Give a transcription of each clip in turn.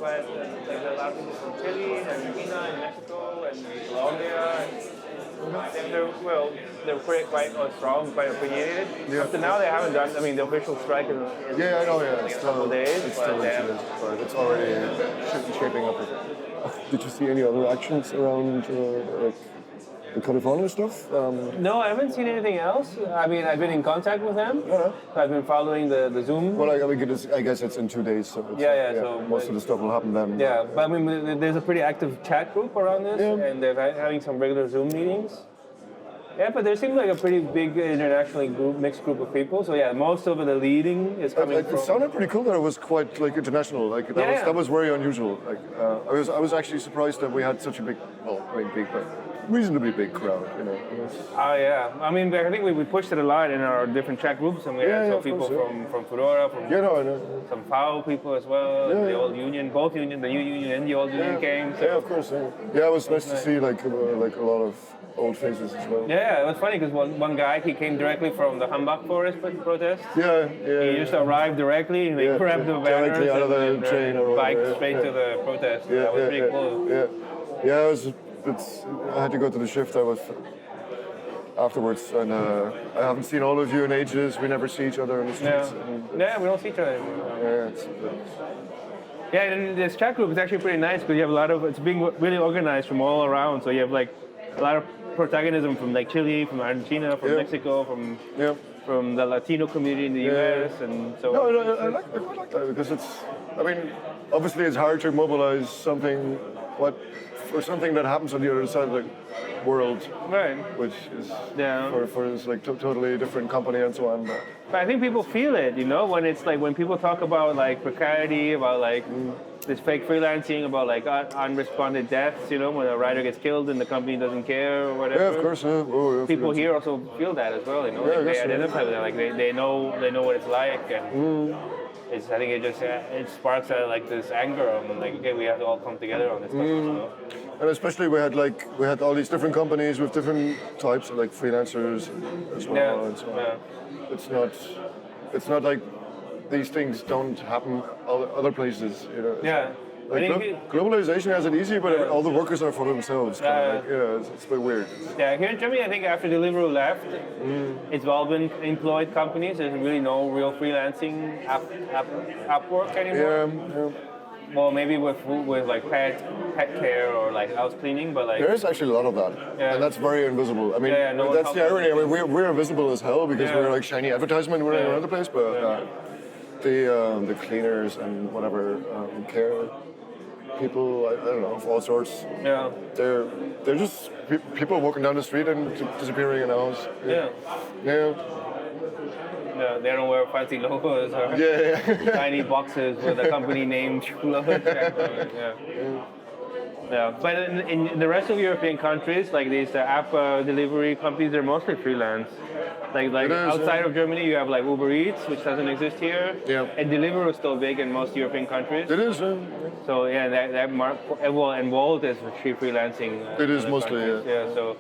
but like a lot of people from Chile and Argentina and Mexico and Colombia. They're quite strong, quite opinionated. Yeah. Up to now, they haven't done. I mean, the official strike is Yeah, I know. Yeah, like a couple days. It's still but it's already shaping up. Did you see any other actions around like the California stuff? No, I haven't seen anything else. I mean, I've been in contact with them. Yeah. I've been following the Zoom. Well, I guess it's in 2 days, so it's, So most of the stuff will happen then. Yeah, but I mean, there's a pretty active chat group around this, and they're having some regular Zoom meetings. Yeah, but there seems like a pretty big internationally mixed group of people. So yeah, most of the leading is coming from. It sounded pretty cool that it was quite like international. Like that was very unusual. Like I was actually surprised that we had such a big, but reasonably big crowd. You know. Oh yeah, I mean, I think we pushed it a lot in our different chat groups, and we had some people from Fedora, from some FAO people as well, the old union, both union, the new union and the old union came. So. Yeah, of course. Yeah, it was nice to see like a lot of old faces as well. Yeah, it was funny because one guy, he came directly from the Hambach Forest protest. Yeah. He just arrived directly and they grabbed the banners directly out of the train or biked straight to the protest. That was pretty cool. Yeah. I had to go to the shift. I was afterwards, and I haven't seen all of you in ages. We never see each other in the streets. Yeah, we don't see each other anymore. Yeah, and this chat group is actually pretty nice because you have it's being really organized from all around. So you have like a lot of protagonism from like Chile, from Argentina, from Mexico, from the Latino community in the US, and so. No, I like that because obviously it's hard to mobilize something that happens on the other side of the world, right? Which is for this like totally different company and so on. But I think people feel it, when it's like when people talk about like precarity, about like this fake freelancing, about like unresponded deaths, when a rider gets killed and the company doesn't care or whatever. Yeah, of course. People here also feel that as well, they identify with it, like they know what it's like, and I think it sparks like this anger of like, okay, we have to all come together on this stuff. And especially we had all these different companies with different types of like freelancers as well. And so on. It's not like these things don't happen other places. Yeah. Like globalization has it easy, but all the workers are for themselves. It's a bit weird. Yeah, here in Germany, I think after Deliveroo left, it's all been employed companies. There's really no real freelancing app work anymore. Yeah. Well, maybe with like pet care or like house cleaning, but like there is actually a lot of that, and that's very invisible. I mean, that's the irony. I mean, we're invisible as hell because we're like shiny advertisement running around the place, but the cleaners and whatever care people, I don't know, of all sorts. Yeah. They're just people walking down the street and disappearing in a house. Yeah. No, they don't wear fancy logos or tiny boxes with a company name. Yeah, but in the rest of European countries, like these app delivery companies, they're mostly freelance. Like outside of Germany, you have like Uber Eats, which doesn't exist here. Yeah. And Deliveroo is still big in most European countries. It is. So and Wolt is freelancing. It is mostly. So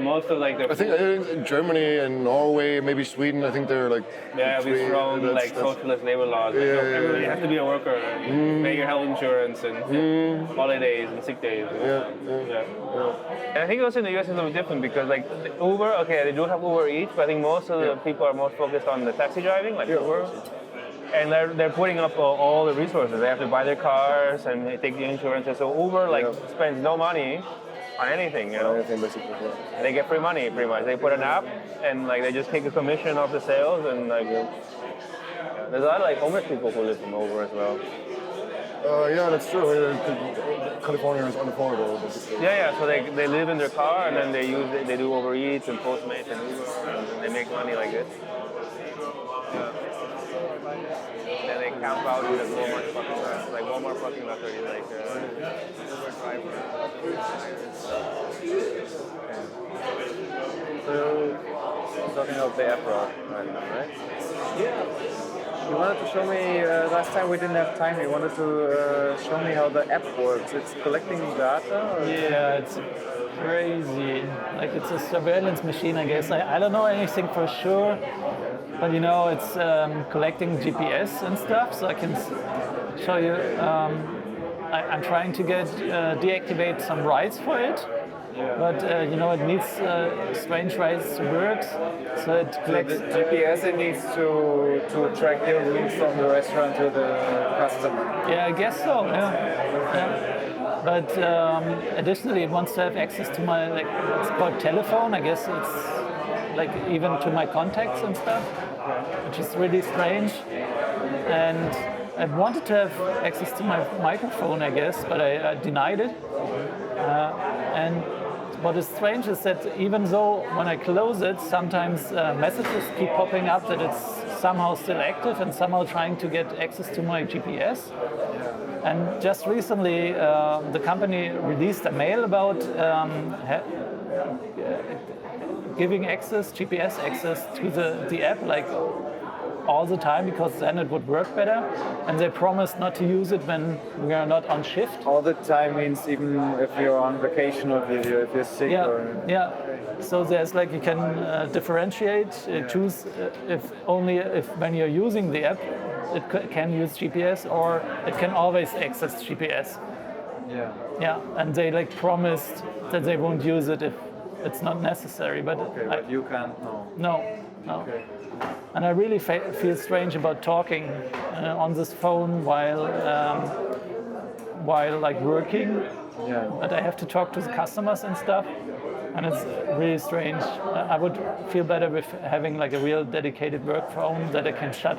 most of like the. I think in Germany and Norway, maybe Sweden. I think they're like. Yeah, we thrown like socialist labor laws. Everybody has to be a worker, and pay your health insurance and holidays and sick days. And I think also in the US it's a little different because like Uber, they do have Uber Eats, but I think most of the people are most focused on the taxi driving, like Uber. And they're putting up all the resources. They have to buy their cars and they take the insurance. So Uber spends no money on anything, Anything basically. They get free money pretty much. They put an app and like they just take a commission off the sales and like there's a lot of like homeless people who live from Uber as well. That's true. California is unaffordable. Basically. Yeah. So they live in their car and then they do Uber Eats and Postmates and Uber and they make money like this. And then they camp out in the Walmart parking lot. Like Walmart parking lot, are like Uber driver. So, talking about the app right now, right? Yeah. You wanted to show me, last time we didn't have time, you wanted to show me how the app works. It's collecting data? Yeah, it's crazy. Like it's a surveillance machine, I guess. I don't know anything for sure, but it's collecting GPS and stuff, so I can show you. I'm trying to get deactivate some rights for it. But it needs strange rights to work, so it collects. The GPS it needs to track your route from the restaurant to the customer. Yeah, I guess so. Yeah. But additionally, it wants to have access to my what's called telephone. I guess it's like even to my contacts and stuff, which is really strange. And I wanted to have access to my microphone, I guess, but I denied it. And what is strange is that even though when I close it, sometimes messages keep popping up that it's somehow still active and somehow trying to get access to my GPS. And just recently, the company released a mail about giving access, GPS access to the app, like all the time, because then it would work better. And they promised not to use it when we are not on shift. All the time means even if you're on vacation or if you're sick. Yeah. So there's like you can differentiate, choose if when you're using the app, it can use GPS or it can always access GPS. Yeah. And they like promised that they won't use it if it's not necessary. But but you can't know. No. Okay. And I really feel strange about talking on this phone while like working. Yeah. But I have to talk to the customers and stuff, and it's really strange. I would feel better with having like a real dedicated work phone that I can shut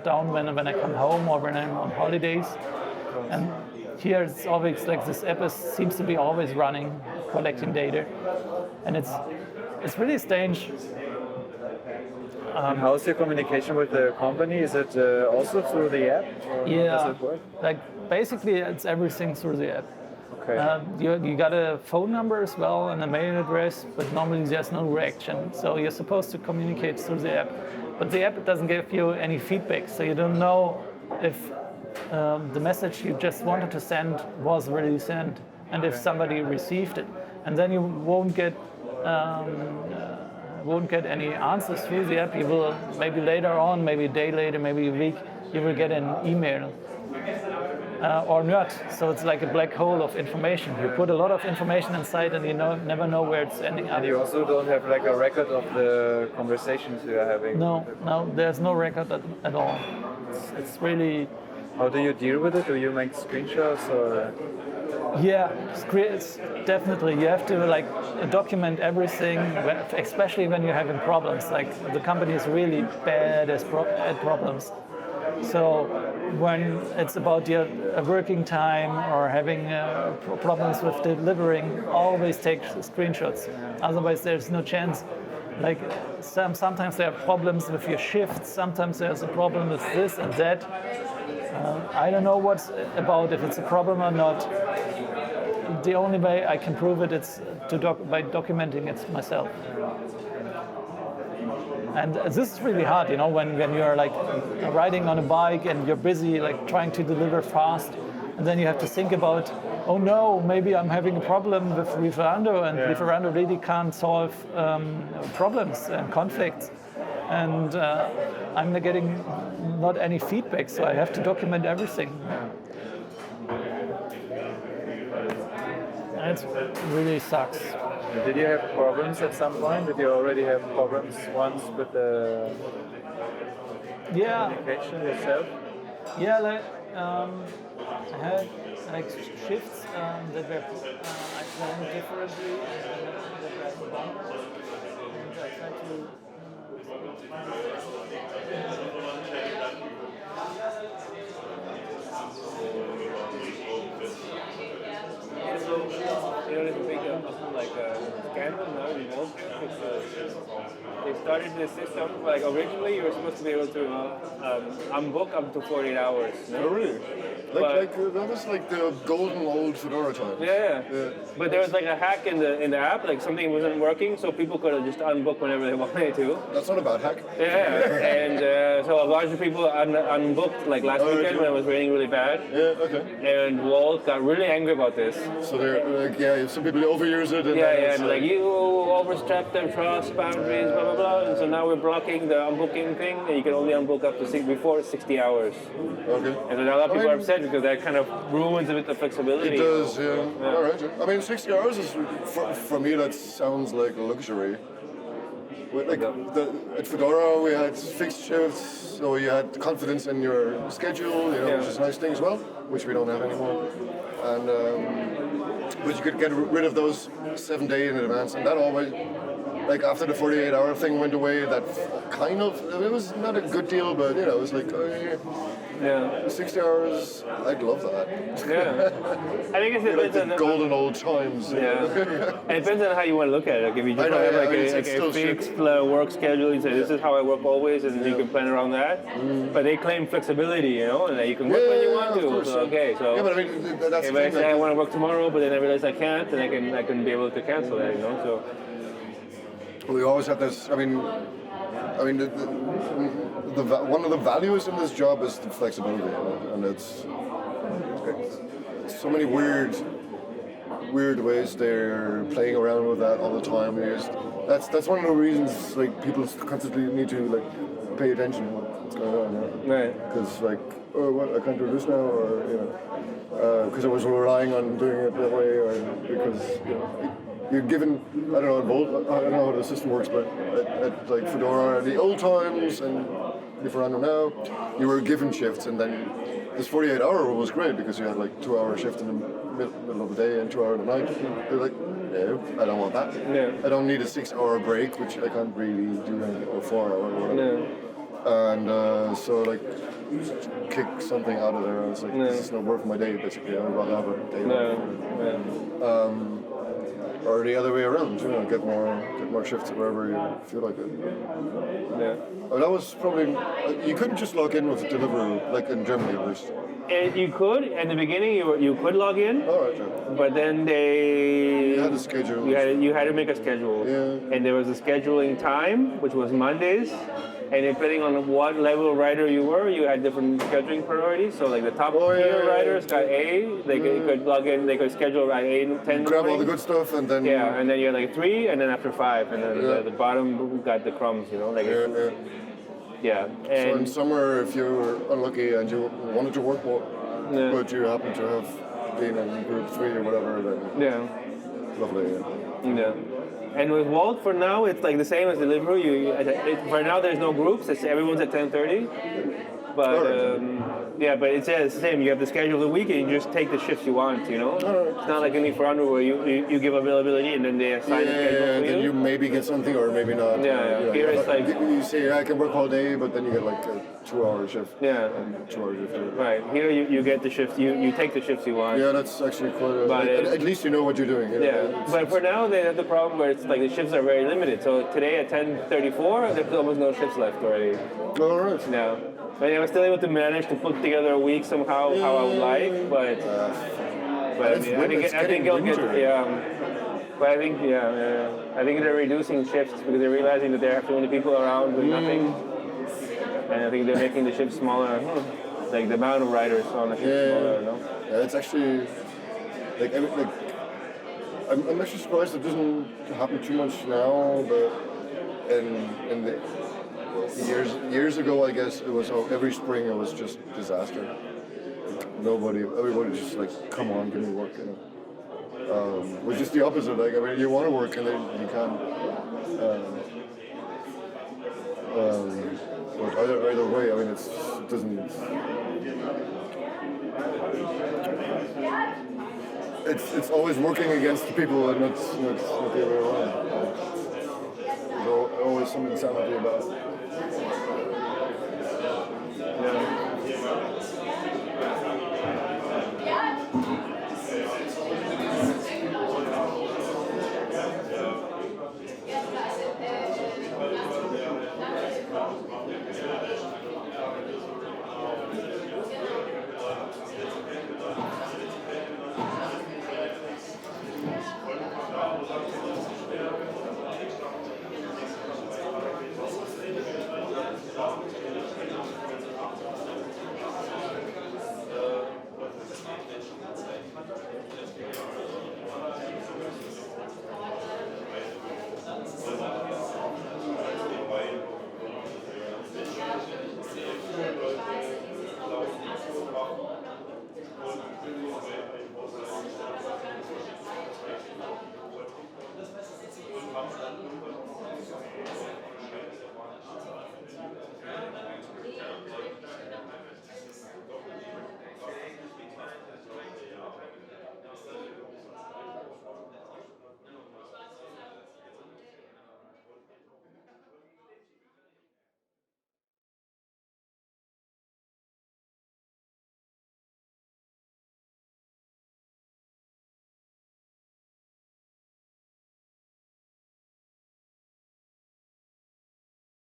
down when I come home or when I'm on holidays. And here it's always like this app seems to be always running, collecting data, and it's really strange. And how's your communication with the company? Is it also through the app? Or does it work? Like basically it's everything through the app. Okay. You got a phone number as well and a mail address, but normally there's no reaction. So you're supposed to communicate through the app. But the app doesn't give you any feedback, so you don't know if the message you just wanted to send was really sent, and if somebody received it. And then you won't get any answers through the app. You will maybe later on, maybe a day later, maybe a week, you will get an email or not. So it's like a black hole of information. You put a lot of information inside and you never know where it's ending up. And you also don't have like a record of the conversations you are having? No, there's no record at all. It's really... How do you deal with it? Do you make screenshots or...? Yeah, it's definitely. You have to like document everything, especially when you're having problems. Like the company is really bad at problems. So when it's about your working time or having problems with delivering, always take screenshots. Otherwise, there's no chance. Like sometimes there are problems with your shifts. Sometimes there's a problem with this and that. I don't know what's about, if it's a problem or not. The only way I can prove it is by documenting it myself. And this is really hard, when you're like riding on a bike and you're busy like trying to deliver fast, and then you have to think about, oh no, maybe I'm having a problem with Lieferando, and Lieferando really can't solve problems and conflicts. And I'm getting not any feedback, so I have to document everything. And it really sucks. Did you have problems at some point? Did you already have problems once with the communication yourself? Yeah, like I had like shifts that were I planned differently, and that were bumped, and I tried to. There's a big scandal now involved. They started this system, like originally you were supposed to be able to unbook up to 48 hours. No? Oh, really? That was like the golden old Fedora times. Yeah. But there was like a hack in the app, like something wasn't working, so people could just unbook whenever they wanted to. That's not a bad hack. Yeah, and so a bunch of people unbooked like last weekend when it was raining really bad. Yeah, okay. And Walt got really angry about this. So they're some people overuse it. And and like you overstepped their trust boundaries, blah blah blah. blah. And so now we're blocking the unbooking thing, and you can only unbook up to before 60 hours. Okay. And so now a lot of people are upset because that kind of ruins a bit the flexibility. It does, yeah. All right. I mean, 60 hours is, for me, that sounds like a luxury. Like at Fedora, we had fixed shifts, so you had confidence in your schedule, which is a nice thing as well, which we don't have anymore. And but you could get rid of those 7 days in advance, and that always, like after the 48-hour thing went away, that kind of, it was not a good deal, but it was like, 60 hours, I'd love that. Yeah. I think it's like the golden old times. Yeah. And it depends on how you want to look at it. Like if you just want to have a fixed work schedule, you say this is how I work always, and you can plan around that. But they claim flexibility, and that you can work when you want to. So, okay, so yeah, but I mean that's if I say I want to work tomorrow, but then I realize I can't, then I can be able to cancel that. So we always have this. I mean, one of the values in this job is the flexibility, and it's so many weird ways they're playing around with that all the time. That's one of the reasons like people constantly need to like pay attention to what's going on. Right. Because like, oh, what, I can't do this now, or because I was relying on doing it that way, or because you're given, I don't know how the system works, but at like Fedora, the old times and Lieferando now, you were given shifts, and then this 48-hour rule was great because you had like 2-hour shift in the middle of the day and 2 hour in the night. They're like, no, I don't want that. No. I don't need a 6-hour break, which I can't really do, or 4 hour or whatever. No. And so like, kick something out of there. I was like, this is not worth my day, basically. I'd rather have a day. Or the other way around, get more shifts wherever you feel like it. Yeah. But that was probably, you couldn't just log in with Deliveroo, like in Germany at least. And you could, in the beginning you could log in, but then you had a schedule. You had to make a schedule. Yeah. And there was a scheduling time, which was Mondays. And depending on what level writer you were, you had different scheduling priorities. So like the top tier writers got A, they could log in, they could schedule at 8 and 10. Grab all the good stuff and then... Yeah, and then you had like 3, and then after 5, and then the bottom got the crumbs, Yeah. And so in summer, if you were unlucky and you wanted to work more, but you happen to have been in group 3 or whatever, then lovely. Yeah. And with Walt, for now, it's like the same as Deliveroo. For now, there's no groups. Everyone's at 10:30. But but it's the same. You have the schedule of the week, and you just take the shifts you want. It's not like in Lieferando where you give availability and then they assign the schedule to you. Then you maybe get something or maybe not. Here it's like you say I can work all day, but then you get like a 2-hour shift. Yeah. And 2 hour shift. Right. Here you get the shifts. You take the shifts you want. Yeah, that's actually quite. At least you know what you're doing. But for now they have the problem where it's like the shifts are very limited. So today at 10:34, there's almost no shifts left already. All right. Yeah. But I was still able to manage to put together a week somehow how I would like, but I think I'll get But I think I think they're reducing shifts because they're realizing that there are too many people around doing nothing, and I think they're making the shifts smaller, like the amount of writers on the shift smaller. Yeah, it's actually I'm actually surprised it doesn't happen too much now, but in the years ago, I guess it was every spring it was just disaster. Everybody just like, come on, give me work, which is the opposite. Like, I mean, you want to work and then you can't. But either way, I mean, it doesn't. It's always working against the people and not the other way around. There's always some insanity about it.